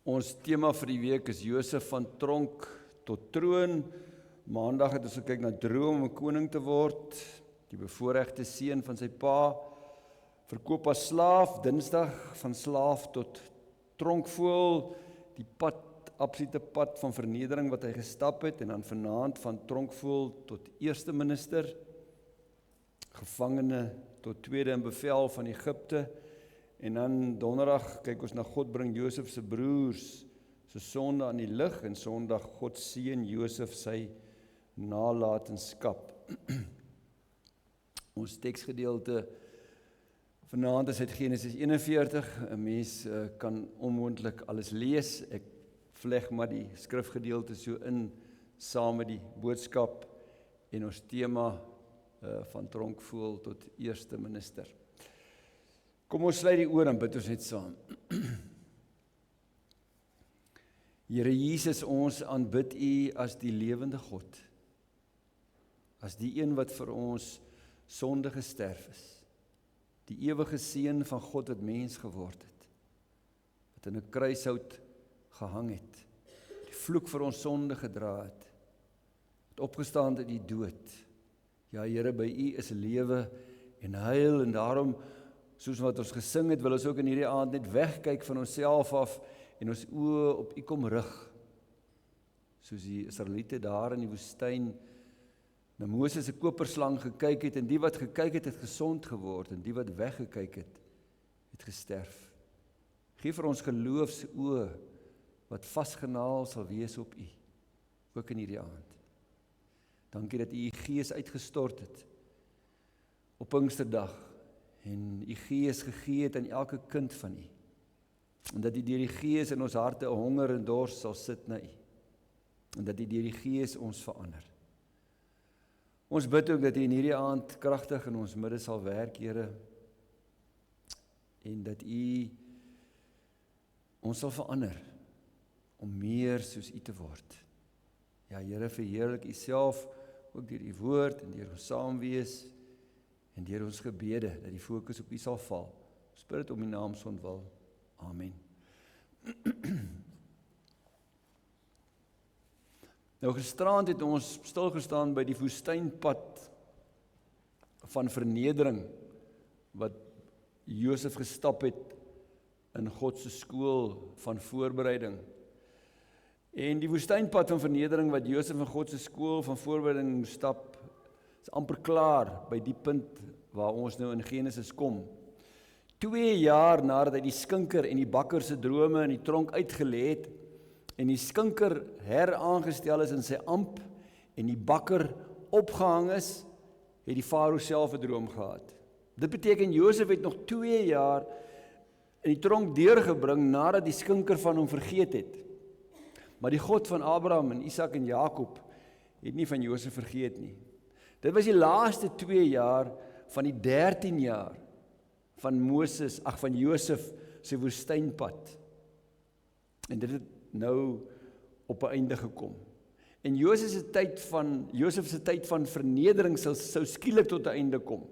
Ons tema vir die week is Josef van tronk tot troon. Maandag het ons gekyk na droom om 'n koning te word, die bevoorregte seun van sy pa, verkoop as slaaf, Dinsdag van slaaf tot tronkvoël, die absolute pad van vernedering wat hy gestap het, en dan vanaand van tronkvoël tot eerste minister, gevangene tot tweede in bevel van Egipte, en dan donderdag kyk ons na God bring Josef se broers se sonde aan die lig, en Sondag God seën Josef sy nalatenskap. Ons teksgedeelte vanaand is uit Genesis 41. 'n Mens kan onmoontlik alles lees. Ek vleg maar die skrifgedeelte so in saam met die boodskap en ons tema van tronkvoël tot eerste minister. Kom ons sluit die oor en bid ons net saam. Here Jesus, ons aanbid U as die lewende God, as die een wat vir ons sonde gesterf is, die ewige seun van God wat mens geword het, wat in 'n kruishout gehang het, die vloek vir ons sonde gedra het, wat opgestaan uit die dood. Ja Here, by U is lewe en heil, en daarom, soos wat ons gesing het, wil ons ook in hierdie aand net wegkyk van onsself af en ons oë op U kom rig. Soos die Israeliete daar in die woestyn na Moses se koperslang gekyk het, en die wat gekyk het, het gesond geword, en die wat weggekyk het, het gesterf. Geef vir ons geloofsoë wat vasgenaal sal wees op U, ook in hierdie aand. Dankie dat U U Gees uitgestort het op Pinksterdag, en U Gees gegee het aan elke kind van U, en dat U deur die Gees in ons harte 'n honger en dors sal sit na U, en dat U deur die Gees ons verander. Ons bid ook dat U in hierdie aand kragtig in ons midde sal werk, Here, en dat U ons sal verander om meer soos U te word. Ja Here, verheerlik U self ook deur U woord en deur ons saam wees en deur ons gebede, dat die fokus op U sal val. Ons bid dit om U naam se ontwil. Amen. Nou gisterand het ons stilgestaan by die woestynpad van vernedering wat Josef gestap het in God se skool van voorbereiding. En die woestynpad van vernedering wat Josef in God se skool van voorbereiding moes stap, is amper klaar by die punt waar ons nou in Genesis kom. 2 jaar nadat hy die skinker en die bakker se drome in die tronk uitgelê het, en die skinker heraangestel is in sy amp, en die bakker opgehang is, het die farao self 'n droom gehad. Dit beteken Josef het nog 2 jaar in die tronk deurgebring, nadat die skinker van hom vergeet het. Maar die God van Abraham en Isak en Jakob het nie van Josef vergeet nie. Dit was die laaste 2 jaar van die 13 jaar van Josef se woestynpad. En dit het nou op 'n einde gekom. En Josef se tyd van vernedering sou skielik tot 'n einde kom.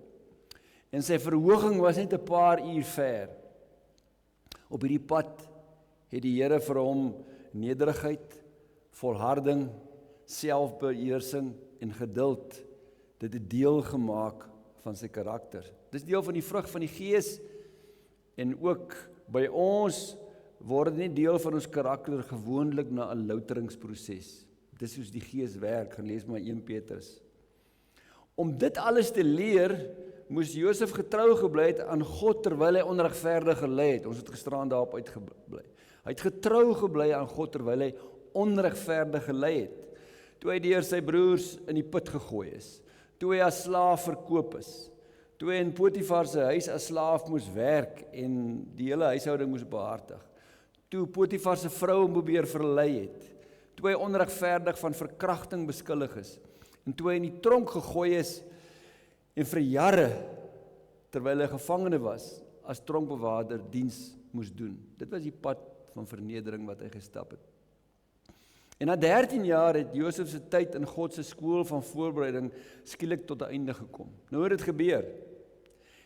En sy verhoging was net 'n paar uur ver. Op hierdie pad het die Here vir hom nederigheid, volharding, selfbeheersing en geduld, dit het deel gemaak van sy karakter. Dis deel van die vrug van die Gees, en ook by ons word dit nie deel van ons karakter gewoonlik na 'n louteringsproses. Dis soos die Gees werk, gaan lees maar 1 Petrus. Om dit alles te leer, moes Josef getrou gebly het aan God terwyl hy onregverdig gelei het. Ons het gisteraan daarop uitgebly. Hy het getrou gebly aan God terwyl hy onregverdig gelei het. Toe hy deur sy broers in die put gegooi is, toe hy as slaaf verkoop is, toe hy in Potifar se huis as slaaf moes werk en die hele huishouding moes behartig, toe Potifar se vrou hom probeer verlei het, toe hy onregverdig van verkrachting beskuldig is, en toe hy in die tronk gegooi is en vir jare, terwyl hy gevangene was, as tronkbewaarder diens moes doen. Dit was die pad van vernedering wat hy gestap het. En na 13 jaar het Josef se tyd in God se skool van voorbereiding skielik tot 'n einde gekom. Nou het dit gebeur.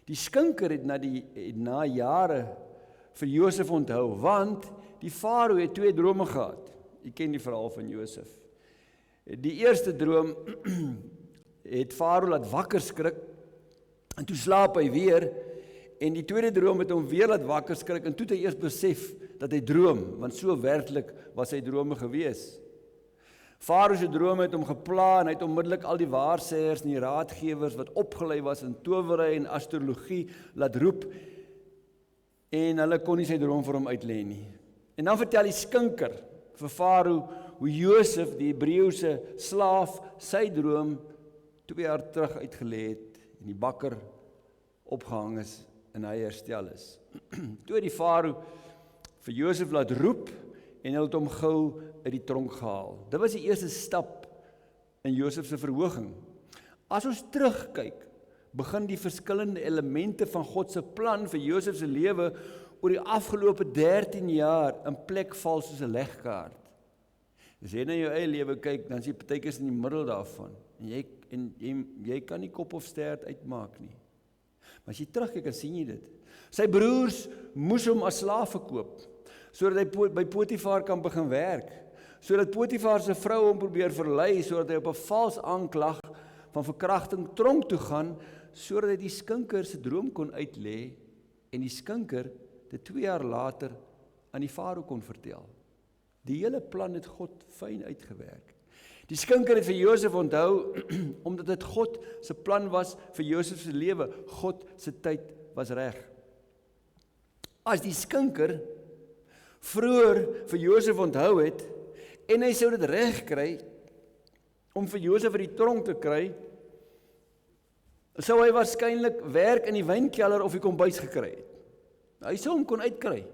Die skinker het na jare vir Josef onthou, want die farao het 2 drome gehad. Jy ken die verhaal van Josef. Die eerste droom het farao laat wakker skrik, en toe slaap hy weer, en die tweede droom het hom weer laat wakker skrik, en toe het hy eers besef dat hy droom, want so werklik was sy drome gewees. Farao se drome het hom gepla, en hy het onmiddellik al die waarsêers en die raadgewers wat opgelei was in towery en astrologie laat roep, en hulle kon nie sy droom vir hom uitlê nie. En dan vertel die skinker vir farao hoe Josef, die Hebreëse slaaf, sy droom 2 jaar terug uitgelê het, en die bakker opgehang is, en hy herstel is. Toe het die farao vir Josef laat roep, en hy het hom gou uit die tronk gehaal. Dit was die eerste stap in Josef se verhoging. As ons terugkyk, begin die verskillende elemente van God se plan vir Josef se lewe oor die afgelope 13 jaar in plek val soos 'n legkaart. As jy na jou eie lewe kyk, dan is jy partykeer in die middel daarvan, en jy kan nie kop of stert uitmaak nie. Maar as jy terugkyk, dan sien jy dit. Sy broers moes hom as slaaf verkoop, sodat hy by Potifar kan begin werk, sodat Potifar se vrou hom probeer verlei, sodat hy op 'n vals aanklag van verkrachting tronk toe gaan, sodat hy die skinker se droom kon uitlê, en die skinker dit 2 jaar later aan die farao kon vertel. Die hele plan het God fyn uitgewerk. Die skinker het vir Josef onthou, omdat dit God se plan was vir Josef se lewe. God se tyd was reg. As die skinker vroeër vir Josef onthou het, en hy sou dit reg kry, om vir Josef uit die tronk te kry, sou hy waarskynlik werk in die wynkelder of die kombuis gekry het. Hy sou hom kon uitkry,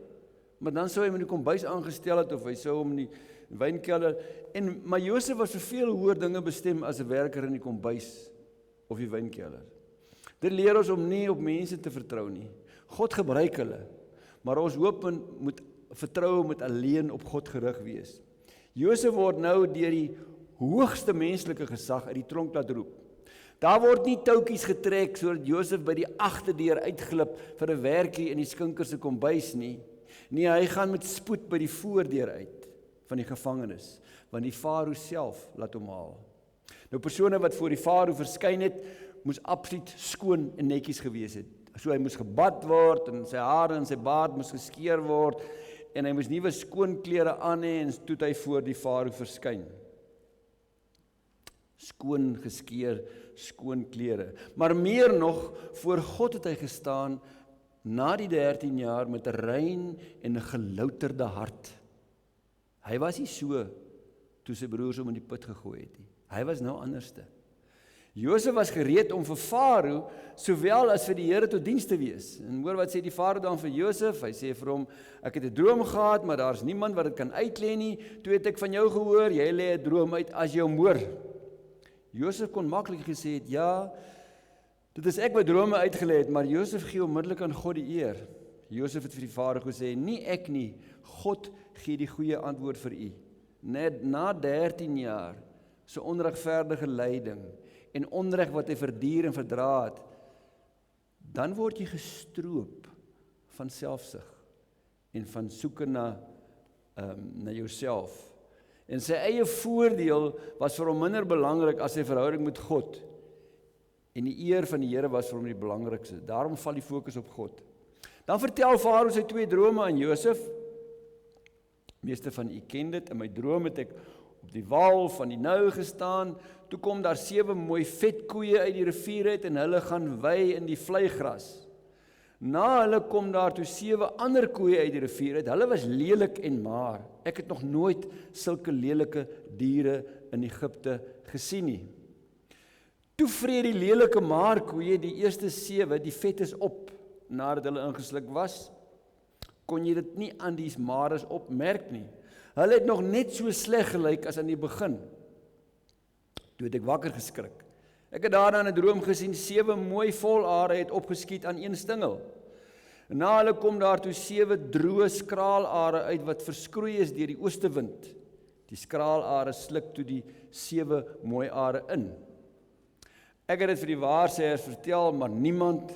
maar dan sou hy hom in die kombuis aangestel het, of hy sou hom in die wynkelder, maar Josef was vir veel hoër dinge bestem as 'n werker in die kombuis of die wynkelder. Dit leer ons om nie op mense te vertrou nie. God gebruik hulle, maar ons hoop moet vertroue moet alleen op God gerig wees. Josef word nou deur die hoogste menslike gesag uit die tronk laat roep. Daar word nie touwtjies getrek sodat Josef by die agterdeur uitglip vir 'n werkie in die skinker se kombuis nie. Nee, hy gaan met spoed by die voordeur uit van die gevangenis, want die farao self laat hom haal. Nou persone wat voor die farao verskyn het, moes absoluut skoon en netjies gewees het. So hy moes gebad word, en sy hare en sy baard moes geskeer word, en hy moes nuwe skoon klere aan hê, en toe hy voor die farao verskyn. Skoon geskeer, skoon klere. Maar meer nog, voor God het hy gestaan, na die 13 jaar, met 'n rein en 'n gelouterde hart. Hy was nie so, toe sy broers hom in die put gegooi het nie. Hy was nou anderste. Josef was gereed om vir farao, sowel as vir die Here tot diens te wees. En hoor wat sê die farao dan vir Josef? Hy sê vir hom, ek het 'n droom gehad, maar daar's niemand wat dit kan uitlê nie. Toe het ek van jou gehoor, jy lê 'n droom uit as jou moer. Josef kon maklik gesê het, ja, dit is ek wat drome uitgelê het, maar Josef gee onmiddellik aan God die eer. Josef het vir die farao gesê, nie ek nie, God gee die goeie antwoord vir u. Net na 13 jaar, so onregverdige lyding, en onreg wat hy verduur en verdra het, dan word jy gestroop van selfsug, en van soeke na jouself. En sy eie voordeel was vir hom minder belangrik as sy verhouding met God. En die eer van die Here was vir hom die belangrikste. Daarom val die fokus op God. Dan vertel farao sy 2 drome aan Josef. Meeste van u ken dit. In my droom het ek op die wal van die Nyl gestaan. Toe kom daar 7 mooi vet koeie uit die rivier uit, en hulle gaan wei in die vleigras. Na hulle kom daar toe 7 ander koeie uit die rivier uit. Hulle was lelik en maar. Ek het nog nooit sulke lelike diere in Egipte gesien nie. Toe vreet die lelike maar koeie die eerste 7, die vet is op, nadat hulle ingesluk was. Kon jy dit nie aan die mares opmerk nie. Hulle het nog net so sleg gelyk as aan die begin. Toe het ek wakker geskrik. Ek het daarna in 'n droom gesien, 7 mooi volare het opgeskiet aan een stingel. En na hulle kom daar toe 7 droë skraalare uit wat verskroei is deur die oostewind. Die skraalare sluk toe die 7 mooi are in. Ek het dit vir die waarsêers vertel, maar niemand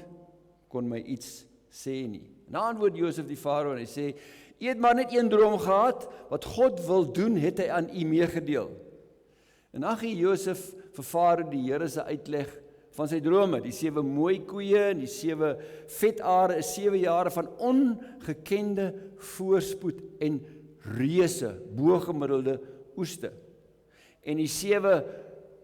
kon my iets sê nie. En dan antwoord Josef die Farao en hy sê, u het maar net een droom gehad, wat God wil doen, het hy aan u meegedeel. En dan gee Josef vir Farao die Here se uitleg van sy drome. Die 7 mooi koeie en die 7 vetare is 7 jare van ongekende voorspoed en reuse, bogemiddelde oeste. En die 7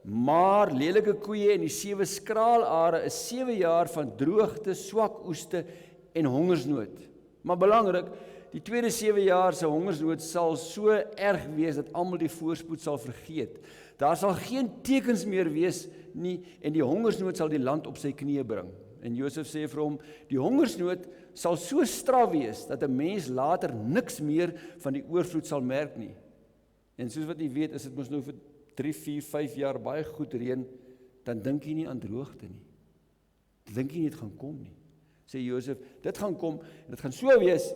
maar lelike koeie en die 7 skraalare is 7 jaar van droogte, swak oeste en hongersnood. Maar belangrik, die tweede 7 jaar se hongersnood sal so erg wees dat almal die voorspoed sal vergeet. Daar sal geen tekens meer wees nie en die hongersnood sal die land op sy knieë bring. En Josef sê vir hom, die hongersnood sal so straf wees dat 'n mens later niks meer van die oorvloed sal merk nie. En soos wat jy weet, is dit mos nou vir 3, 4, 5 jaar baie goed reën, dan dink jy nie aan droogte nie. Dink jy nie dit gaan kom nie. Sê Josef, dit gaan kom en dit gaan so wees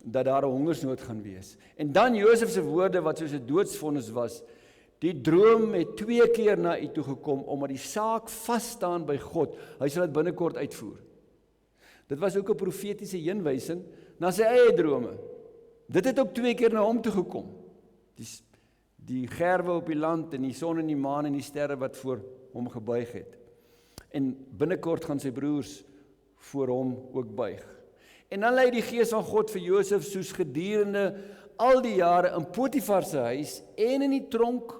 dat daar 'n hongersnood gaan wees. En dan Josef se woorde wat soos 'n doodsvonnis was, die droom het 2 keer na u toe gekom, omdat die saak vas staan by God. Hy sal dit binnekort uitvoer. Dit was ook 'n profetiese heenwysing na sy eie drome. Dit het ook 2 keer na hom toe gekom. Die gerwe op die land en die son en die maan en die sterre wat voor hom gebuig het. En binnekort gaan sy broers voor hom ook buig. En dan lei die gees van God vir Josef soos gedurende al die jare in Potifar se huis en in die tronk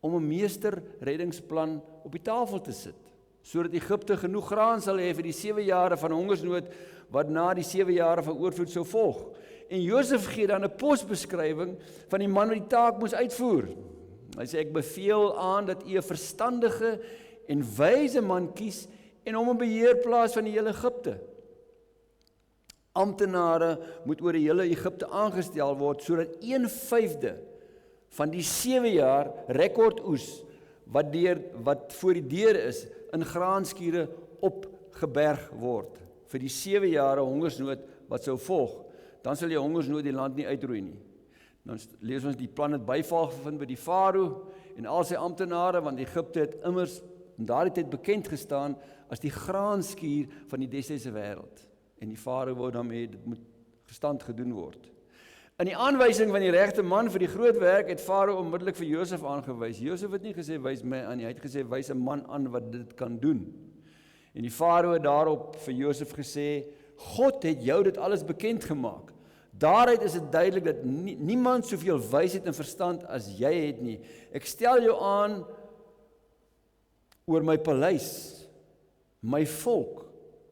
om 'n meester reddingsplan op die tafel te sit, sodat Egipte genoeg graan sal hê vir die 7 jare van hongersnood wat na die 7 jare van oorvloed sou volg. En Josef gee dan 'n posbeskrywing van die man wat die taak moes uitvoer. Hy sê, ek beveel aan dat u 'n verstandige en wyse man kies en hom 'n beheerplaas van die hele Egipte. Amptenare moet oor die hele Egipte aangestel word, sodat 1/5 van die 7 jaar rekordoes wat voor die deur is, in graanskure opgeberg word, vir die 7 jare hongersnood wat sou volg. Dan sal die hongersnood die land nie uitroei nie. Dan lees ons die plan het byval gevind by die Farao en al sy amptenare, want Egipte het immers in daardie tyd bekend gestaan as die graanskuur van die destydse wêreld. En die Farao wou daarmee, dit moet gestand gedoen word. In die aanwysing van die regte man vir die groot werk het Farao onmiddellik vir Josef aangewys. Josef het nie gesê wys my aan nie, hy het gesê wys 'n man aan wat dit kan doen. En die Farao het daarop vir Josef gesê, God het jou dit alles bekend gemaak. Daaruit is dit duidelik dat niemand soveel wysheid en verstand as jy het nie. Ek stel jou aan oor my paleis. My volk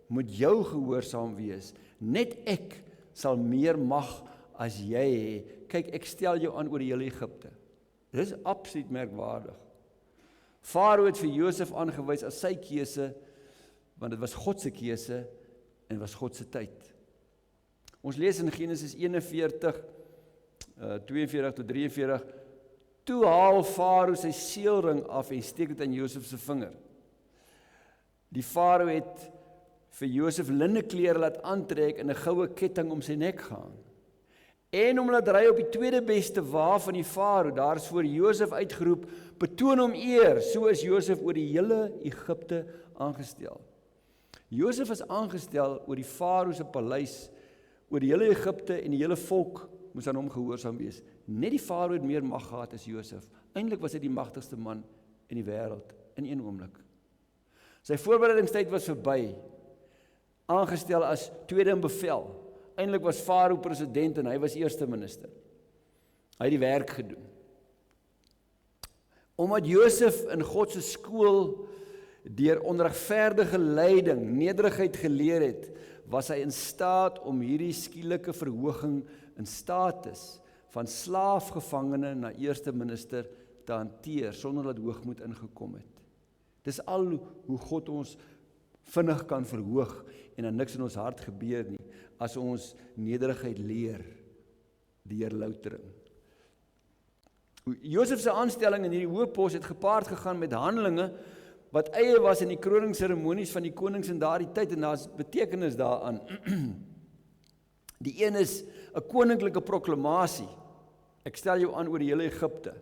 moet jou gehoorsaam wees. Net ek sal meer mag as jy hê. Kyk, ek stel jou aan oor die hele Egipte. Dit is absoluut merkwaardig. Farao het vir Josef aangewys as sy keuse, want dit was God se keuse en was God se tyd. Ons lees in Genesis 41, 42 tot 43, toe haal Farao sy seelring af en steek dit aan Josef se vinger. Die Farao het vir Josef linneklere laat aantrek en 'n goue ketting om sy nek gehang. En hom laat ry op die tweede beste wa van die Farao, daar is voor Josef uitgeroep, betoon hom eer, so is Josef oor die hele Egipte aangestel. Josef is aangestel oor die Farao se paleis, oor die hele Egipte en die hele volk moes aan hom gehoorsaam wees. Net die Farao het meer mag gehad as Josef. Eintlik was hy die magtigste man in die wêreld, in een oomblik. Sy voorbereidingstyd was verby, aangestel as tweede in bevel. Eintlik was Farao president en hy was eerste minister. Hy het die werk gedoen. Omdat Josef in God se skool deur onregverdige leiding, nederigheid geleer het, was hy in staat om hierdie skielike verhoging in status van slaafgevangene na eerste minister te hanteer, sonder dat hoogmoed ingekom het. Dis al hoe God ons vinnig kan verhoog en dan niks in ons hart gebeur nie, as ons nederigheid leer deur loutering. Josef se aanstelling in hierdie hoë pos het gepaard gegaan met handelinge wat eie was in die kroningsseremonies van die konings in daardie tyd, en daar's betekenis daaraan. Die een is 'n koninklike proklamasie. Ek stel jou aan oor die hele Egipte.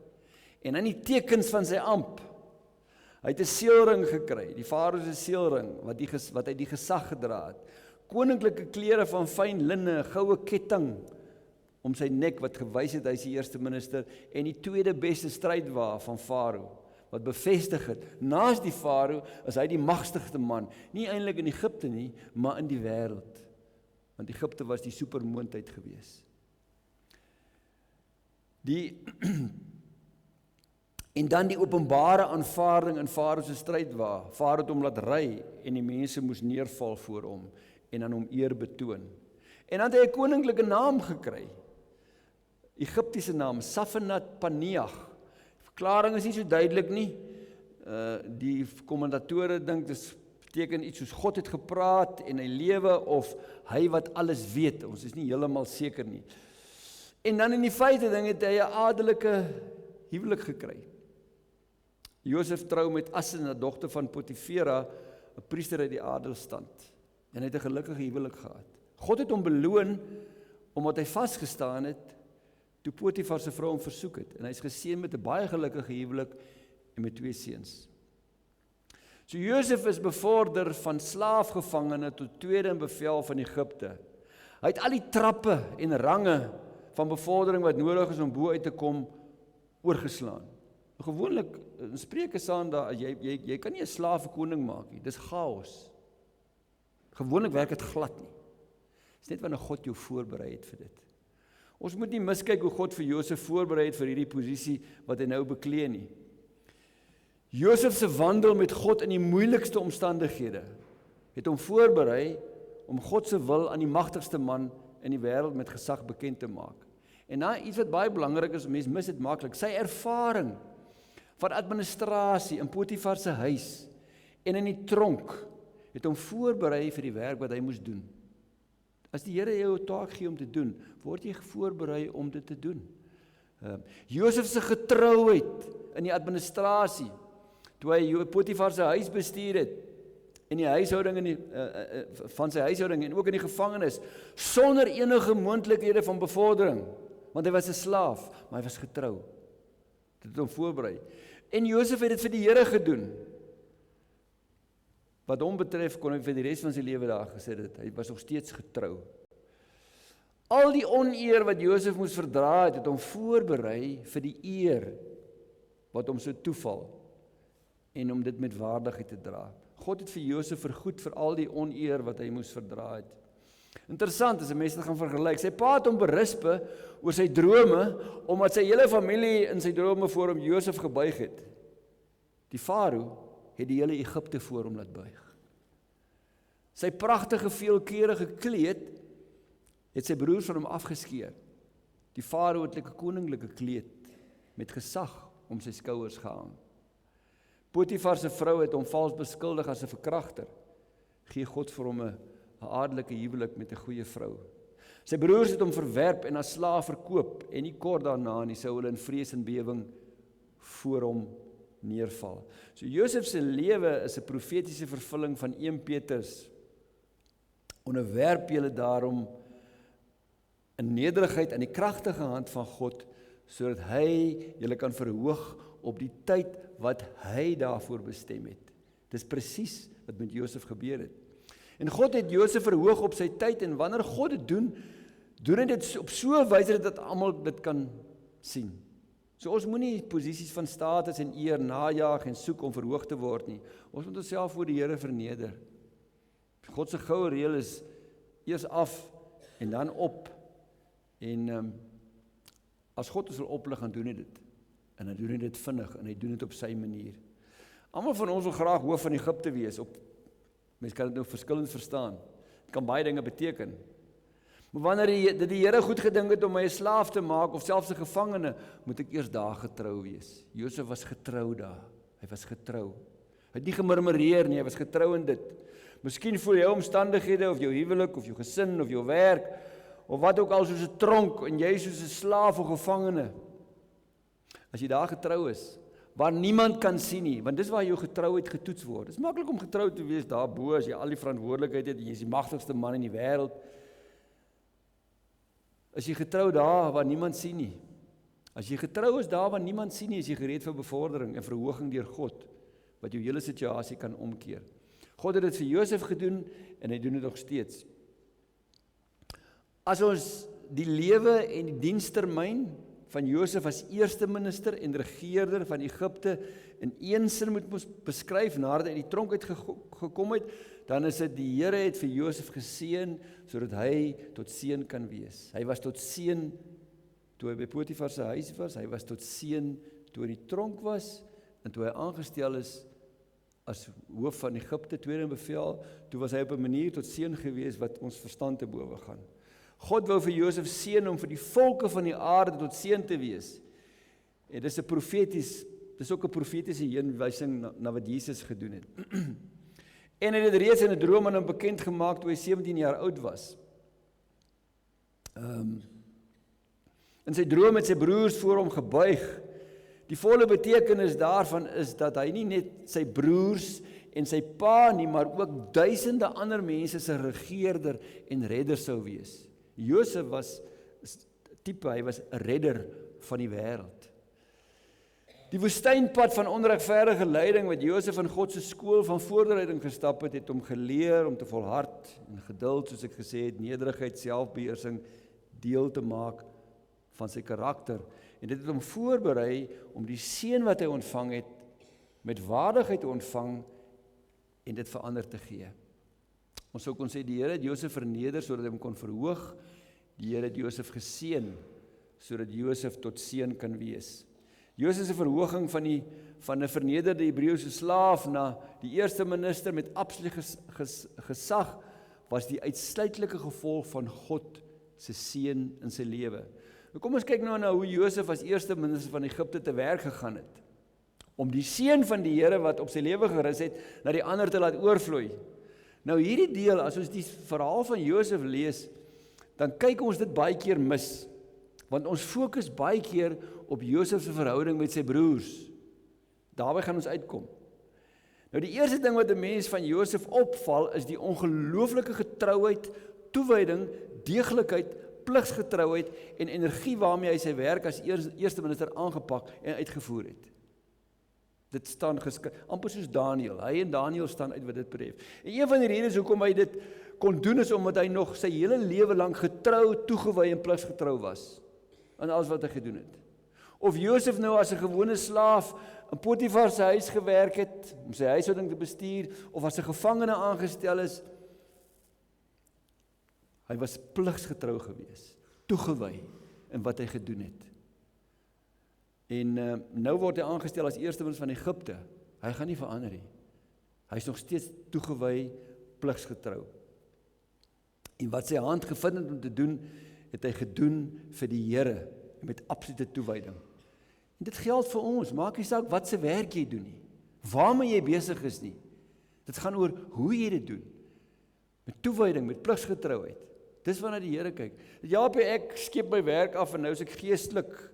En dan die tekens van sy amp. Hy het 'n seelring gekry, die Farao se seelring wat hy die gesag gedra het. koninklike klere van fyn linne, 'n goue ketting om sy nek wat gewys het hy is die eerste minister, en die tweede beste strydwa van Farao, wat bevestig het, naas die Farao is hy die magtigste man, nie eintlik in Egipte nie, maar in die wêreld, want Egipte was die supermoondheid gewees. En dan die openbare aanvaarding in Farao se strydwa. Farao het hom laat ry en die mense moes neerval voor hom en aan hom eer betoon. En dan het hy 'n koninklike naam gekry. Egiptiese naam, Safenat-Paneah. Verklaring is nie so duidelik nie. Die kommentatore dink dit beteken iets soos God het gepraat en hy lewe, of hy wat alles weet. Ons is nie heeltemal seker nie. En dan in die feite ding het hy 'n adelike huwelik gekry. Josef trou met Asenath, dogter van Potifera, 'n priester uit die adelstand. En hy het 'n gelukkige huwelik gehad. God het hom beloon omdat hy vasgestaan het toe Potifar se vrou hom versoek het. En hy is geseën met 'n baie gelukkige huwelik en met 2 seuns. So Josef is bevorder van slaafgevangene tot tweede in bevel van Egipte. Hy het al die trappe en range van bevordering wat nodig is om bo uit te kom, oorgeslaan. Gewoonlik, in Spreuke staan daar, jy kan nie 'n slaaf 'n koning maak nie, dis chaos. Gewoonlik werk dit glad nie. Dis net wanneer God jou voorberei het vir dit. Ons moet nie miskyk hoe God vir Josef voorberei het vir hierdie posisie wat hy nou beklee nie. Josef se wandel met God in die moeilikste omstandighede het hom voorberei om God se wil aan die magtigste man in die wêreld met gesag bekend te maak. En nou iets wat baie belangrik is, mense mis dit maklik, sy ervaring van administrasie in Potifar se huis en in die tronk het hom voorberei vir die werk wat hy moes doen. As die Here jou 'n taak gee om te doen, word jy voorberei om dit te doen. Josef se getrouheid in die administrasie, toe hy Potifar se huis bestuur het, in die huishouding van sy huishouding en ook in die gevangenis, sonder enige moontlikhede van bevordering, want hy was 'n slaaf, maar hy was getrou. Dit het hom voorberei. En Josef het dit vir die Here gedoen. Wat hom betref, kon hy vir die res van sy lewe daar gesit het. Hy was nog steeds getrou. Al die oneer wat Josef moes verdra het hom voorberei vir die eer wat hom sou toeval en om dit met waardigheid te dra. God het vir Josef vergoed vir al die oneer wat hy moes verdra het. Interessant as 'n mens dit gaan vergelyk. Sy pa het hom berisp oor sy drome, omdat sy hele familie in sy drome voor hom Josef gebuig het. Die Farao het die hele Egipte voor hom laat buig. Sy pragtige veelkleurige kleed het sy broers van hom afgeskeer. Die Farao het 'n koninklike kleed met gesag om sy skouers gehang. Potifar se vrou het hom vals beskuldig as 'n verkragter. Gee God vir hom 'n adelike huwelik met 'n goeie vrou. Sy broers het hom verwerp en as slaaf verkoop en nie kort daarna nie sou hulle in vrees en bewing voor hom neerval. So Josef se lewe is 'n profetiese vervulling van 1 Petrus. Onderwerp julle daarom in nederigheid aan die kragtige hand van God, sodat hy julle kan verhoog op die tyd wat hy daarvoor bestem het. Dis presies wat met Josef gebeur het. En God het Josef verhoog op sy tyd, en wanneer God dit doen hy dit op so 'n wyse dat almal dit kan sien. So ons moenie posisies van status en eer najag en soek om verhoog te word nie. Ons moet onsself voor die Here verneder. God se goue reël is eers af en dan op. En as God ons wil oplig, dan doen hy dit. En dan doen hy dit vinnig en hy doen dit op sy manier. Almal van ons wil graag hoof van Egipte wees. Mense kan dit nou verskillend verstaan. Dit kan baie dinge beteken. Maar wanneer die Here goed gedink het om my 'n slaaf te maak, of selfs 'n gevangene, moet ek eers daar getrou wees. Josef was getrou daar. Hy was getrou. Hy het nie gemurmureer nie, hy was getrou in dit. Miskien voel jou omstandighede, of jou huwelik, of jou gesin, of jou werk, of wat ook al soos 'n tronk, en jy soos 'n slaaf of gevangene. As jy daar getrou is, waar niemand kan sien nie, want dis waar jou getrouheid getoets word. Dit is maklik om getrou te wees daarbo, as jy al die verantwoordelikheid het, en jy is die magtigste man in die wêreld. As jy getrou daar waar niemand sien nie. As jy getrou is daar waar niemand sien nie, is jy gereed vir bevordering en verhoging deur God, wat jou hele situasie kan omkeer. God het dit vir Josef gedoen, en hy doen dit nog steeds. As ons die lewe en die dienstermyn van Josef as eerste minister en regeerder van Egipte in een sin moet ons beskryf nadat hy uit die tronk uitgekom het, dan is dit die Here het vir Josef geseën sodat hy tot seën kan wees. Hy was tot seën toe hy by Potifar se huis was, hy was tot seën toe hy in die tronk was en toe hy aangestel is as hoof van Egipte, tweede in bevel, toe was hy op 'n manier tot seën gewees wat ons verstand te bowe gaan. God wou vir Josef seën om vir die volke van die aarde tot seën te wees. En dis ook 'n profetiese heenwysing na wat Jesus gedoen het. En hy het dit reeds in 'n droom aan hom bekend gemaak toe hy 17 jaar oud was. In sy droom het sy broers voor hom gebuig. Die volle betekenis daarvan is dat hy nie net sy broers en sy pa nie, maar ook duisende ander mense se regeerder en redder sou wees. Josef was tipe, hy was 'n redder van die wêreld. Die woestynpad van onregverdige leiding wat Josef in God se skool van voorbereiding gestap het hom geleer om te volhard en geduld, soos ek gesê het, nederigheid, selfbeheersing deel te maak van sy karakter. En dit het hom voorberei om die seën wat hy ontvang het met waardigheid te ontvang en dit verander te gee. Ons sou kon sê die Here het Josef verneder sodat hy hom kon verhoog. Die Here het Josef geseën sodat Josef tot seën kan wees. Josef se verhoging van 'n vernederde Hebreëse slaaf na die eerste minister met absolute gesag was die uitsluitlike gevolg van God se seën in sy lewe. Nou kom ons kyk nou na hoe Josef as eerste minister van Egipte te werk gegaan het om die seën van die Here wat op sy lewe gerus het na die ander te laat oorvloei. Nou hierdie deel, as ons die verhaal van Josef lees, dan kyk ons dit baie keer mis, want ons fokus baie keer op Josef se verhouding met sy broers. Daarby gaan ons uitkom. Nou die eerste ding wat 'n mens van Josef opval, is die ongelooflike getrouheid, toewyding, deeglikheid, pligsgetrouheid en energie waarmee hy sy werk as eerste minister aangepak en uitgevoer het. Dit staan amper soos Daniël. Hy en Daniël staan uit wat dit betref. En een van die redes hoekom hy dit kon doen is omdat hy nog sy hele lewe lank getrou, toegewy en pligsgetrou was aan alles wat hy gedoen het. Of Josef nou as 'n gewone slaaf in Potifar se huis gewerk het om sy huishouding te bestuur of as 'n gevangene aangestel is, hy was pligsgetrou gewees, toegewy in wat hy gedoen het. En nou word hy aangestel as eerste minister van Egipte. Hy gaan nie verander nie. Hy is nog steeds toegewy, pligsgetrou. En wat sy hand gevind het om te doen, het hy gedoen vir die Here met absolute toewyding. En dit geld vir ons. Maak nie saak wat se werk jy doen nie, waarmee jy besig is nie. Dit gaan oor hoe jy dit doen. Met toewyding, met pligsgetrouheid. Dis waarna die Here kyk. Ja, ek skep my werk af en nou is ek geestelik.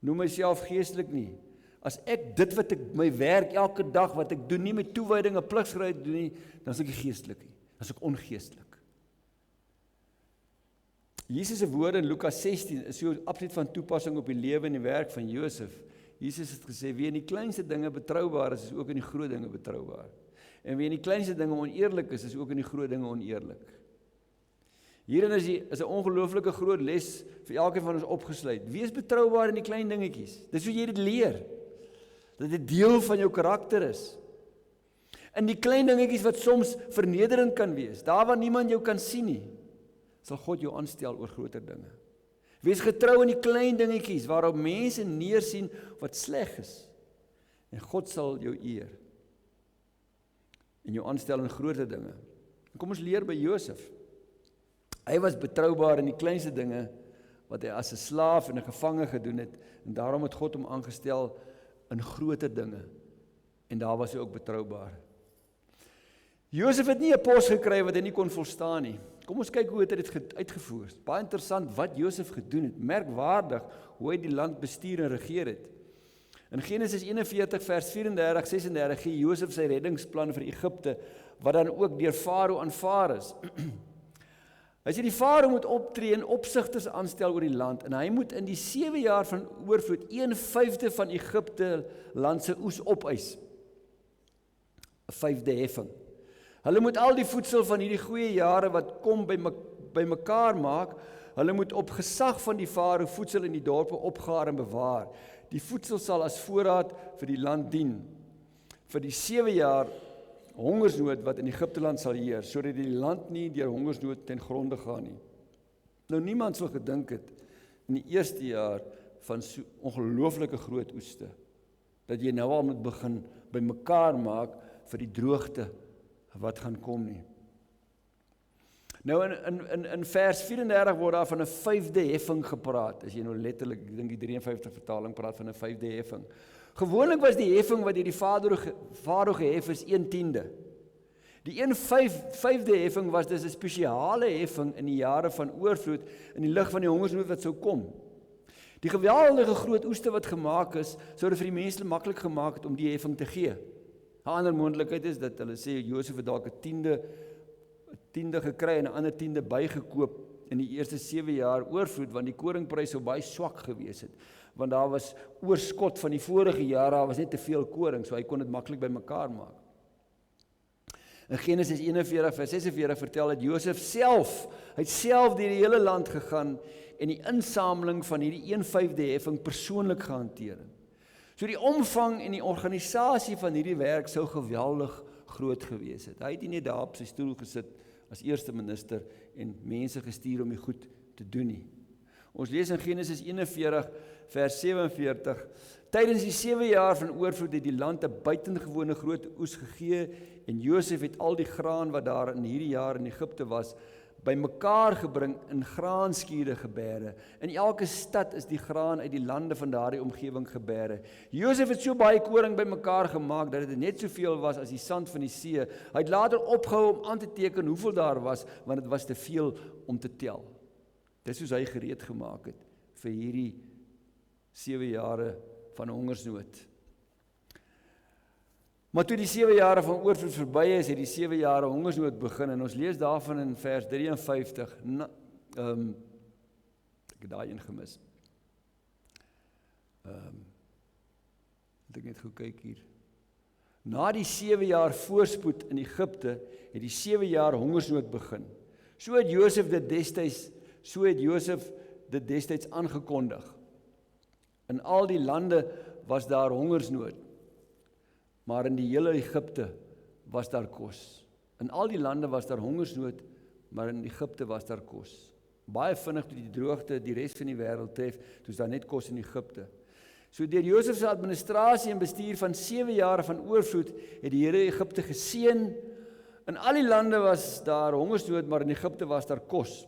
Noem myself geestelik nie. As ek dit wat ek my werk elke dag wat ek doen nie met toewyding en pligsgetrouheid doen nie, dan is ek nie geestelik nie. Dan is ek ongeestelik. Jesus se woorde in Lukas 16 is so absoluut van toepassing op die lewe en die werk van Josef. Jesus het gesê, wie in die kleinste dinge betroubaar is ook in die groot dinge betroubaar. En wie in die kleinste dinge oneerlik is ook in die groot dinge oneerlik. Hierin is 'n ongelooflike groot les vir elkeen van ons opgesluit. Wees betroubaar in die klein dingetjies. Dis hoe jy dit leer. Dat dit deel van jou karakter is. In die klein dingetjies wat soms vernederend kan wees, daar waar niemand jou kan sien nie, sal God jou aanstel oor groter dinge. Wees getrou in die klein dingetjies waarop mense neersien wat sleg is. En God sal jou eer. En jou aanstel in groter dinge. Kom ons leer by Josef. Hy was betroubaar in die kleinste dinge wat hy as 'n slaaf en 'n gevangene gedoen het, en daarom het God hom aangestel in groter dinge. En daar was hy ook betroubaar. Josef het nie 'n pos gekry wat hy nie kon volstaan nie. Kom ons kyk hoe het hy dit uitgevoer. Baie interessant wat Josef gedoen het. Merkwaardig hoe hy die land bestuur en regeer het. In Genesis 41 vers 34-36 gee Josef sy reddingsplan vir Egipte, wat dan ook deur Farao aanvaar is. Hy sê die Farao moet optree en opsigters aanstel oor die land, en hy moet in die 7 jaar van oorvloed 1/5 van Egipte land se oes opeis. 'n 5de heffing. Hulle moet al die voedsel van hierdie goeie jare wat kom bymekaar maak, hulle moet op gesag van die farao voedsel in die dorpe opgaar en bewaar. Die voedsel sal as voorraad vir die land dien, vir die 7 jaar hongersnood wat in Egipteland sal heers, sodat die land nie deur hongersnood ten gronde gaan nie. Nou niemand sal gedink het in die eerste jaar van so ongelooflike groot oeste, dat jy nou al moet begin bymekaar maak vir die droogte wat gaan kom nie. Nou in vers 34 word daar van 'n 5de heffing gepraat, as jy nou letterlik, ek dink die 53 vertaling praat van 'n 5de heffing. Gewoonlik was die heffing wat deur die farao gehef is 1/10. Die 1/5de heffing was dus 'n spesiale heffing in die jare van oorvloed in die lig van die hongersnood wat sou kom. Die geweldige groot oeste wat gemaak is, sou dit vir die mense maklik gemaak het om die heffing te gee. 'n Ander moontlikheid is dat hulle sê Josef het dalk 'n tiende gekry en 'n ander 10de bygekoop in die eerste 7 jaar oorvloed, want die koringprys sou baie swak gewees het, want daar was oorskot van die vorige jare, daar was net te veel koring, so hy kon dit maklik bymekaar maak. In Genesis 41 vers 46 vertel dat Josef self, hy het self deur die hele land gegaan en die insameling van hierdie 1/5de heffing persoonlik gehanteer. So die omvang en die organisasie van hierdie werk sou geweldig groot gewees het. Hy het nie net daar op sy stoel gesit as eerste minister en mense gestuur om die goed te doen nie. Ons lees in Genesis 41 vers 47, tydens die 7 jaar van oorvloed het die land 'n buitengewone groot oes gegee en Josef het al die graan wat daar in hierdie jaar in Egipte was, bymekaar gebring in graanskure geberre. In elke stad is die graan uit die lande van daardie omgewing geberre. Josef het so baie koring bymekaar gemaak dat dit net soveel was as die sand van die see. Hy het later opgehou om aan te teken hoeveel daar was, want dit was te veel om te tel. Dis soos hy gereed gemaak het vir hierdie 7 jare van hongersnood. Maar toe die 7 jare van oorvloed verby is, het die 7 jare hongersnood begin, en ons lees daarvan in vers 53, ek het daai een gemis. Het ek net goed kyk hier. Na die 7 jaar voorspoed in Egipte, het die 7 jaar hongersnood begin. So het Josef dit destyds aangekondig. In al die lande was daar hongersnood, maar in die hele Egipte was daar kos. In al die lande was daar hongersnood, maar in Egipte was daar kos. Baie vinnig toe die droogte die res van die wêreld tref, toe is daar net kos in Egipte. So deur Josef se administrasie en bestuur van 7 jare van oorvloed, het die Here Egipte geseën. In al die lande was daar hongersnood, maar in Egipte was daar kos.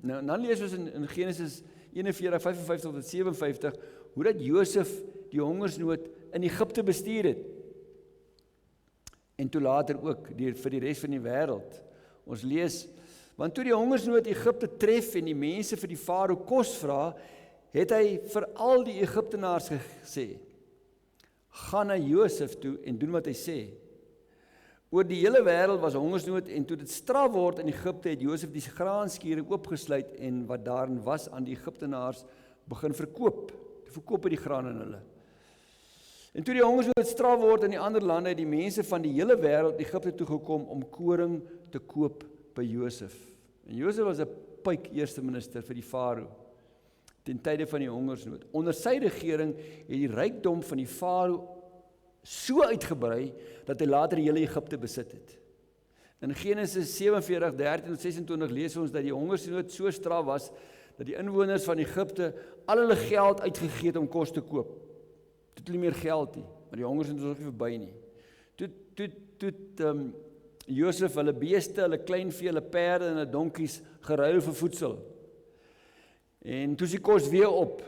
Nou, dan lees ons in Genesis 41, 55 tot 57, hoe dat Josef die hongersnood in Egipte bestuur het. En toe later ook vir die res van die wêreld. Ons lees, want toe die hongersnood Egipte tref en die mense vir die farao kos vra, het hy vir al die Egiptenaars gesê, gaan na Josef toe en doen wat hy sê. Oor die hele wêreld was hongersnood en toe dit straf word in Egipte, het Josef die graanskure oopgesluit en wat daarin was aan die Egiptenaars begin verkoop. Toe verkoop hy die graan aan hulle. En toe die hongersnood straf word in die ander lande, het die mense van die hele wêreld Egipte toe gekom om koring te koop by Josef. En Josef was 'n pyk eerste minister vir die farao ten tye van die hongersnood. Onder sy regering het die rykdom van die farao so uitgebrei dat hy later die hele Egipte besit het. In Genesis 47, 13 tot 26 lees ons dat die hongersnood so straf was dat die inwoners van Egipte al hulle geld uitgegee het om kos te koop. Toe het hulle meer geld nie, maar die hongersnood was nog nie verby nie. Toe Josef hulle beeste, hulle kleinvee, hulle perde en hulle donkies geruil vir voedsel. En toe is die kos weer op.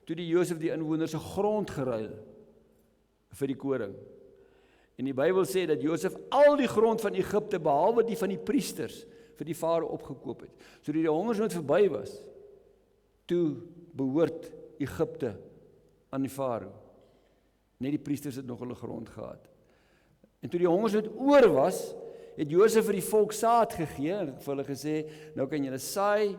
Toe die Josef die inwoners se grond geruil vir die koring. En die Bybel sê dat Josef al die grond van Egipte, behalwe die van die priesters, vir die farao opgekoop het. So die hongersnood verby was, toe behoort Egipte aan die farao. Net die priesters het nog hulle grond gehad. En toe die hongersnood oor was, het Josef vir die volk saad gegee, en vir hulle gesê, nou kan julle saai,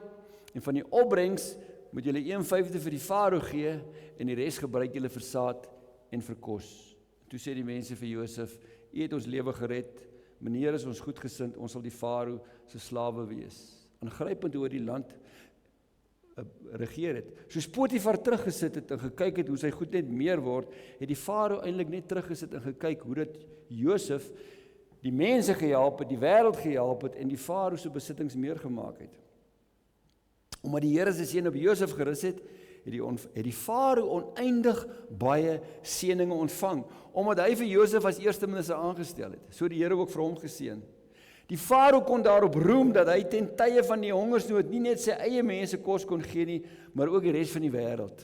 en van die opbrengs moet julle 1/5 vir die farao gee, en die res gebruik julle vir saad en vir kos. Toe sê die mense vir Josef, u het ons lewe gered, meneer is ons goedgesind, ons sal die farao se slawe wees. aangrypend oor die land regeer het. Soos Potifar teruggesit het en gekyk het hoe sy goed net meer word, het die Farao eintlik net teruggesit en gekyk hoe dat Josef die mense gehelp het, die wêreld gehelp het en die Farao se besittings meer gemaak het. Omdat die Here se seën op Josef gerus het, het die Farao oneindig baie seëninge ontvang, omdat hy vir Josef as eerste minister aangestel het. So die Here ook vir hom geseën. Die Farao kon daarop roem dat hy ten tye van die hongersnood nie net sy eie mense kos kon gee nie, maar ook die res van die wêreld.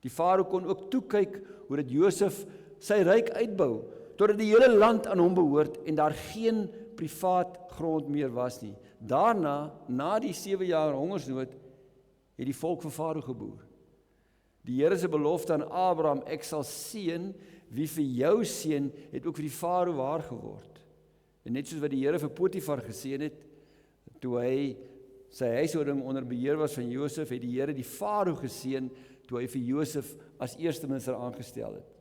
Die Farao kon ook toekyk hoe dat Josef sy ryk uitbou, totdat die hele land aan hom behoort en daar geen privaat grond meer was nie. Daarna, na die 7 jaar hongersnood, het die volk vir Farao geboer. Die Here se belofte aan Abraham, ek sal seën wie vir jou seën, het ook vir die Farao waar geword. En net soos wat die Here vir Potifar geseën het, toe hy sy huishouding onder beheer was van Josef, het die Here die Farao geseën, toe hy vir Josef as eerste minister aangestel het.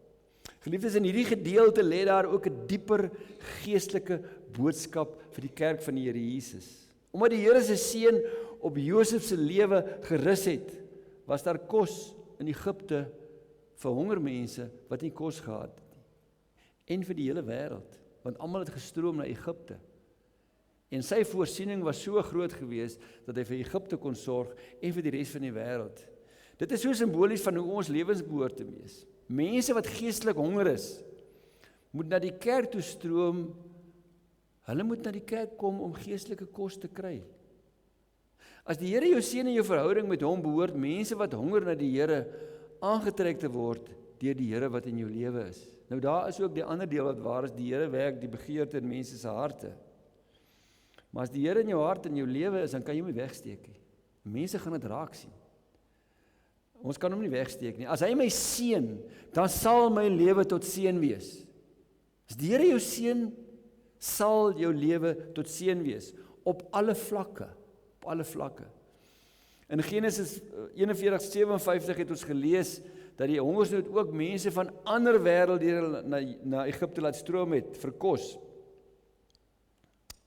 Geliefdes, in hierdie gedeelte lê daar ook 'n dieper geestelike boodskap vir die kerk van die Here Jesus. Omdat die Here se seën op Josef se lewe gerus het, was daar kos in Egipte vir hongermense wat nie kos gehad het nie. En vir die hele wêreld, want almal het gestroom na Egipte. En sy voorsiening was so groot geweest dat hy vir Egipte kon sorg en vir die res van die wêreld. Dit is so simbolies van hoe ons lewens behoort te wees. Mense wat geestelik honger is, moet na die kerk toe stroom. Hulle moet na die kerk kom om geestelike kos te kry. As die Here jou seën in jou verhouding met hom, behoort mense wat honger na die Here aangetrek te word deur die Here wat in jou lewe is. Nou daar is ook die ander deel wat waar is, die Here werk die begeerte in mense se harte. Maar as die Here in jou hart en jou lewe is, dan kan jy hom nie wegsteek nie. Mense gaan dit raak sien. Ons kan hom nie wegsteek nie. As hy my seën, dan sal my lewe tot seën wees. As die Here jou seën, sal jou lewe tot seën wees. Op alle vlakke. Op alle vlakke. In Genesis 41:57 het ons gelees dat die hongersnood ook mense van ander wêrelddele na Egipte laat stroom het vir kos.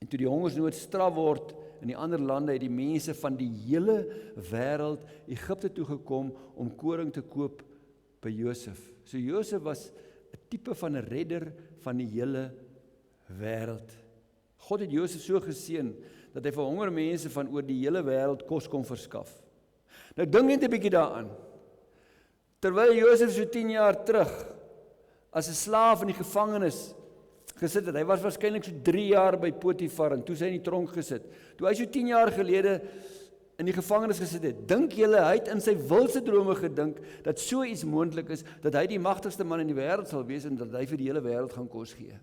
En toe die hongersnood straf word in die ander lande, het die mense van die hele wêreld Egipte toe gekom om koring te koop by Josef. So Josef was 'n tipe van 'n redder van die hele wêreld. God het Josef so geseën dat hy vir honger mense van oor die hele wêreld kos kon verskaf. Nou dink net 'n bietjie daaraan. Terwyl Josef so 10 jaar terug as 'n slaaf in die gevangenis gesit het, hy was waarskynlik so 3 jaar by Potifar en toe sy in die tronk gesit. Toe hy so 10 jaar gelede in die gevangenis gesit het, dink julle hy het in sy wildste drome gedink dat so iets moontlik is, dat hy die magtigste man in die wêreld sal wees en dat hy vir die hele wêreld gaan kos gee?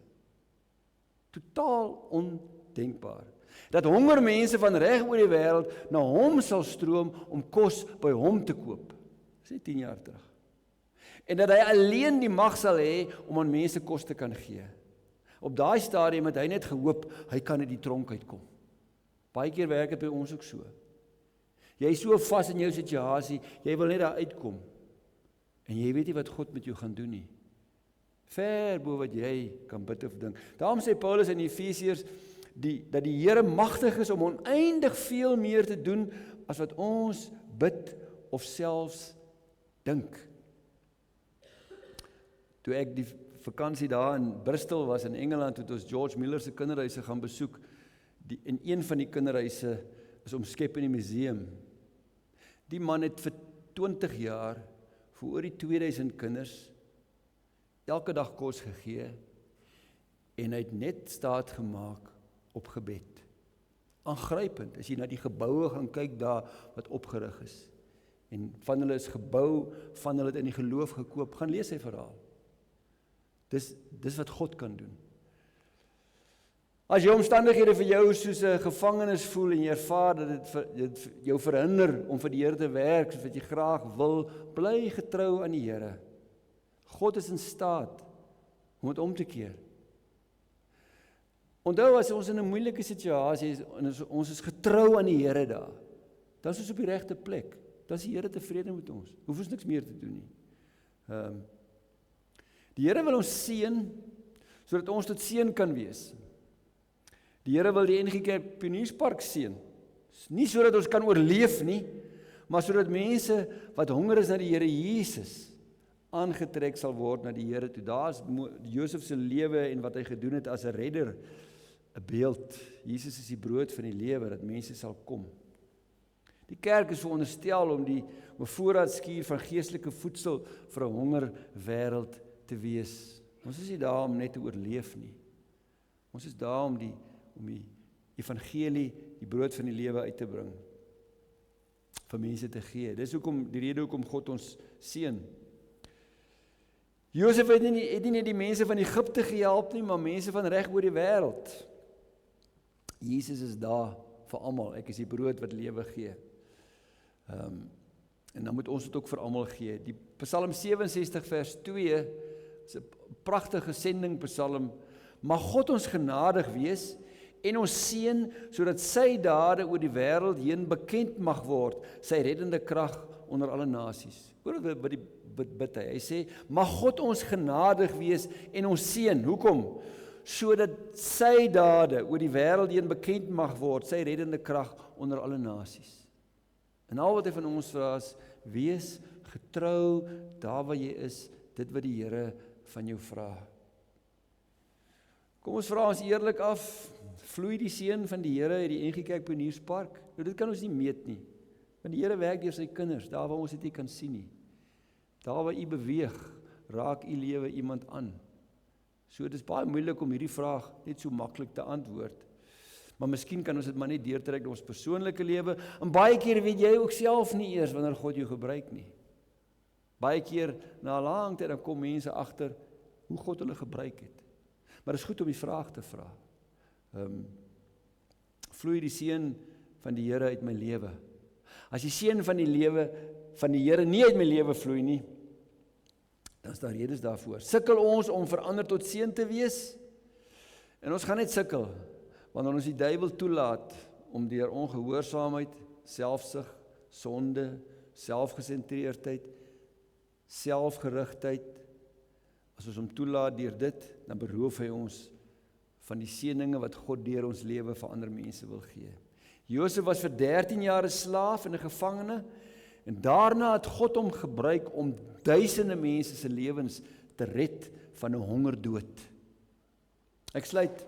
Totaal ondenkbaar. Dat honger mense van reg oor die wêreld na hom sal stroom om kos by hom te koop. Dis net 10 jaar terug. En dat hy alleen die mag sal hê om aan mense kos te kan gee. Op daai stadium het hy net gehoop hy kan uit die tronk uitkom. Baie keer werk dit by ons ook so. Jy is so vas in jou situasie, jy wil net daar uitkom. En jy weet nie wat God met jou gaan doen nie. Ver bo wat jy kan bid of dink. Daarom sê Paulus in Efesiërs dat die Here magtig is om oneindig veel meer te doen as wat ons bid of selfs dink. Toe ek die vakansie daar in Bristol was in Engeland, het ons George Miller se kinderhuise gaan besoek. En een van die kinderhuise is omskep in die museum. Die man het vir 20 jaar vir oor die 2000 kinders elke dag kos gegee en hy het net staat gemaak op gebed. Aangrypend, as jy na die geboue gaan kyk daar wat opgerig is. En van hulle is gebou, van hulle het in die geloof gekoop, gaan lees sy verhaal. Dis wat God kan doen. As jou omstandighede vir jou soos 'n gevangenis voel en jy ervaar dat dit jou verhinder om vir die Here te werk soos wat jy graag wil, bly getrou aan die Here. God is in staat om dit om te keer. Onthou, as ons in 'n moeilike situasie is en ons is getrou aan die Here daar, dan is ons op die regte plek. Dan is die Here tevrede met ons. Hoef ons niks meer te doen nie. Die Here wil ons seën sodat ons tot seën kan wees. Die Here wil die NG Kerk Pionierspark seën Nie sodat ons kan oorleef nie, maar sodat mense wat honger is na die Here Jesus aangetrek sal word na die Here toe. Daar is Josef se lewe en wat hy gedoen het as 'n redder, 'n beeld. Jesus is die brood van die lewe, dat mense sal kom. Die kerk is veronderstel om 'n voorraadskuur van geestelike voedsel vir 'n honger wêreld te wees. Ons is nie daar om net te oorleef nie. Ons is daar om die evangelie, die brood van die lewe uit te bring, vir mense te gee. Dis die rede hoekom God ons seën. Josef het nie net die mense van Egipte gehelp nie, maar mense van reg oor die wêreld. Jesus is daar vir almal. Ek is die brood wat lewe gee. En dan moet ons dit ook vir almal gee. Die Psalm 67 vers 2 is 'n pragtige sending Psalm. Mag God ons genadig wees en ons seën sodat sy dade oor die wêreld heen bekend mag word, sy reddende krag onder alle nasies. Hoor wat die bid hy. Hy sê, mag God ons genadig wees en ons seën. Hoekom? Sodat sy dade oor die wêreld heen bekend mag word, sy reddende krag onder alle nasies. En al wat hy van ons vra is, wees getrou daar waar jy is, dit wat die Here van jou vra. Kom ons vra ons eerlik af, vloei die seën van die Here uit die NG Kerk Pionierspark? Nou dit kan ons nie meet nie, want die Here werk deur sy kinders, daar waar ons dit nie kan sien nie. Daar waar u beweeg, raak u lewe iemand aan. So dit is baie moeilik om hierdie vraag net so maklik te antwoord. Maar miskien kan ons dit maar net deurtrek in ons persoonlike lewe. En baie keer weet jy ook self nie eers wanneer God jou gebruik nie. Baie keer na 'n lang tyd dan kom mense agter hoe God hulle gebruik het. Maar dit is goed om die vraag te vra. Vloei die seën van die Here uit my lewe? As die seën van die lewe van die Here nie uit my lewe vloei nie, dan is daar redes daarvoor. Sukkel ons om verander tot seën te wees? En ons gaan net sukkel wanneer ons die duiwel toelaat om deur ongehoorsaamheid, selfsug, sonde, selfgesentreerdheid, selfgerigtheid, as ons hom toelaat deur dit, dan beroof hy ons van die seëninge wat God deur ons lewe vir ander mense wil gee. Josef was vir 13 jaar 'n slaaf en 'n gevangene, en daarna het God hom gebruik om duisende mense se lewens te red van 'n hongerdood. Ek sluit.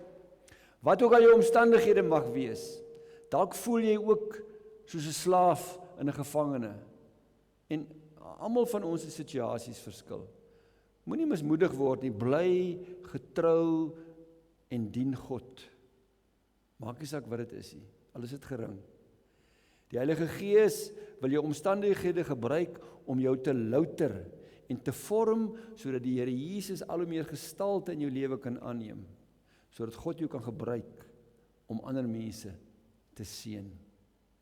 Wat ook al jou omstandighede mag wees, dalk voel jy ook soos 'n slaaf en 'n gevangene. En almal van ons se situasies verskil. Moenie mismoedig word nie, bly getrou en dien God. Maak nie saak wat dit is nie, al is dit gering. Die Heilige Gees wil jou omstandighede gebruik om jou te louter en te vorm, sodat die Here Jesus al hoe meer gestalte in jou lewe kan aanneem, sodat God jou kan gebruik om ander mense te seën.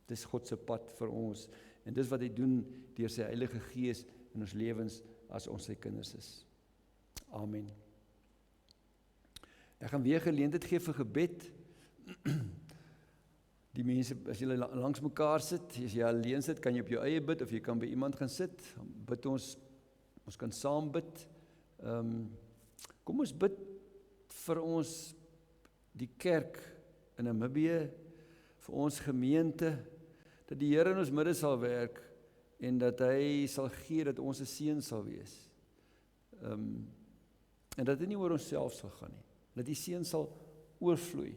Dis God se pad vir ons, en dis wat hy doen deur sy Heilige Gees in ons lewens as ons sy kinders is. Amen. Ek gaan weer geleentheid gee vir gebed. Die mense, as julle langs mekaar sit, as jy alleen sit, kan jy op jou eie bid, of jy kan by iemand gaan sit, bid ons kan saam bid. Kom ons bid vir ons, die kerk in Namibië, vir ons gemeente, dat die Here in ons midde sal werk, en dat hy sal gee, dat ons 'n seën sal wees. En dat dit nie oor onsself sal gaan nie, dat die seën sal oorvloei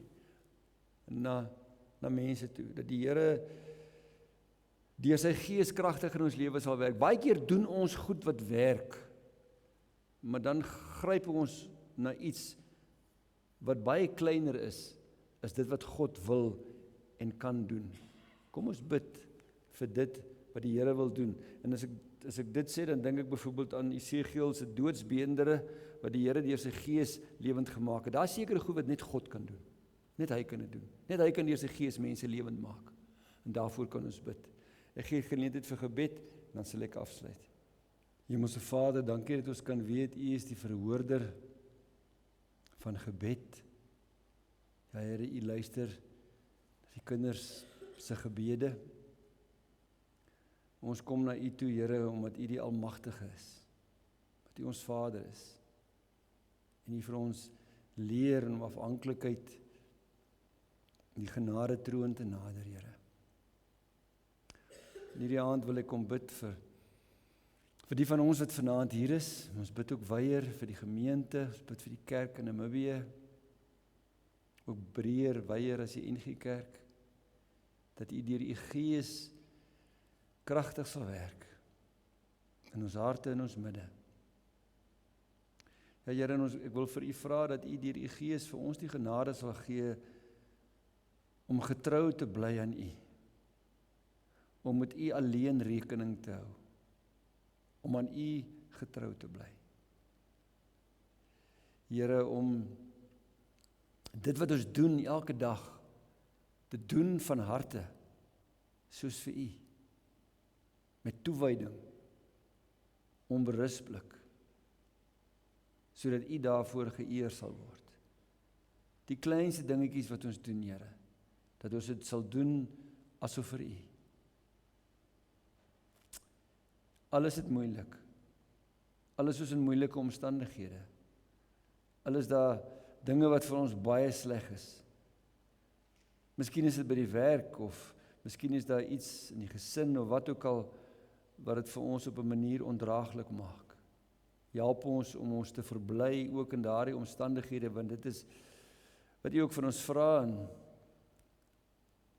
na mense toe, dat die Here deur sy Gees kragtig in ons lewe sal werk. Baie keer doen ons goed wat werk, maar dan gryp ons na iets wat baie kleiner is dit wat God wil en kan doen. Kom ons bid vir dit wat die Here wil doen. En as ek dit sê, dan dink ek byvoorbeeld aan Esegiel se doodsbeendere, wat die Here deur sy Gees lewend gemaak het. Daar is sekere goed wat net God kan doen. Net hy kan dit doen. Net hy kan deur sy Gees mense lewend maak. En daarvoor kan ons bid. Ek gee geleentheid vir gebed, en dan sal ek afsluit. Hemelse Vader, dankie dat ons kan weet, U is die verhoorder van gebed. Ja, Here, U luister die kinders se gebede. Ons kom na U toe, Here, omdat U die Almagtige is, dat U ons Vader is, en U vir ons leer om afhanklikheid die genade troon te nader, Here. In hierdie aand wil ek kom bid vir die van ons wat vanaand hier is. Ons bid ook weier vir die gemeente, ons bid vir die kerk in Namibië, ook breër, weier as die NG Kerk, dat U deur U Gees kragtig sal werk in ons harte en ons midde. Ja Here, ek wil vir U vra dat U deur U Gees vir ons die genade sal gee om getrou te bly aan U, om met U alleen rekening te hou, om aan U getrou te bly. Here, om dit wat ons doen elke dag, te doen van harte, soos vir U, met toewyding, onberispelik, sodat U daarvoor geëer sal word. Die kleinste dingetjies wat ons doen, Here, dat ons dit sal doen asof vir U. Alles is moeilik. Alles is in moeilike omstandighede. Alles daar dinge wat vir ons baie sleg is. Miskien is dit by die werk, of miskien is daar iets in die gesin, of wat ook al, wat dit vir ons op 'n manier ondraaglik maak. Help ons om ons te verbly, ook in daardie omstandighede, want dit is wat U ook van ons vra in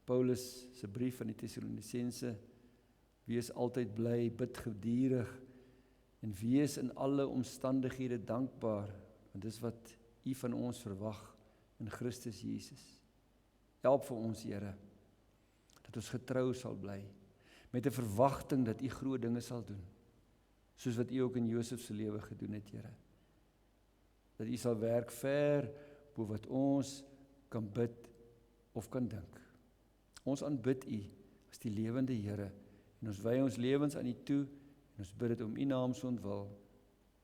Paulus se brief aan die Tessalonisense: wees altyd bly, bid gedurig, en wees in alle omstandighede dankbaar, want dis wat U van ons verwag in Christus Jesus. Help vir ons, Here, dat ons getrou sal bly, met 'n verwagting dat U groot dinge sal doen, soos wat U ook in Josef se lewe gedoen het, Here. Dat U sal werk ver bo wat ons kan bid of kan dink. Ons aanbid U as die lewende Here, en ons wy ons lewens aan U toe, en ons bid dit om U naam se ontwil.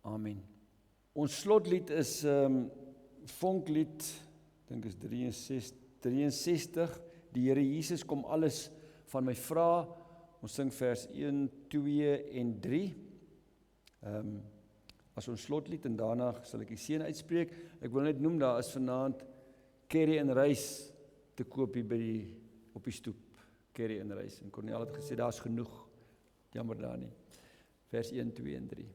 Amen. Ons slotlied is vonklied, dink is 63, die Here Jesus kom alles van my vra. Ons sing vers 1, 2 en 3. As ons slotlied, en daarna sal ek die seën uitspreek. Ek wil net noem, daar is vanaand curry en rys te koop hier op die stoep. Curry en rys. En Cornel het gesê, daar is genoeg. Jammer daar nie. Vers 1, 2 en 3.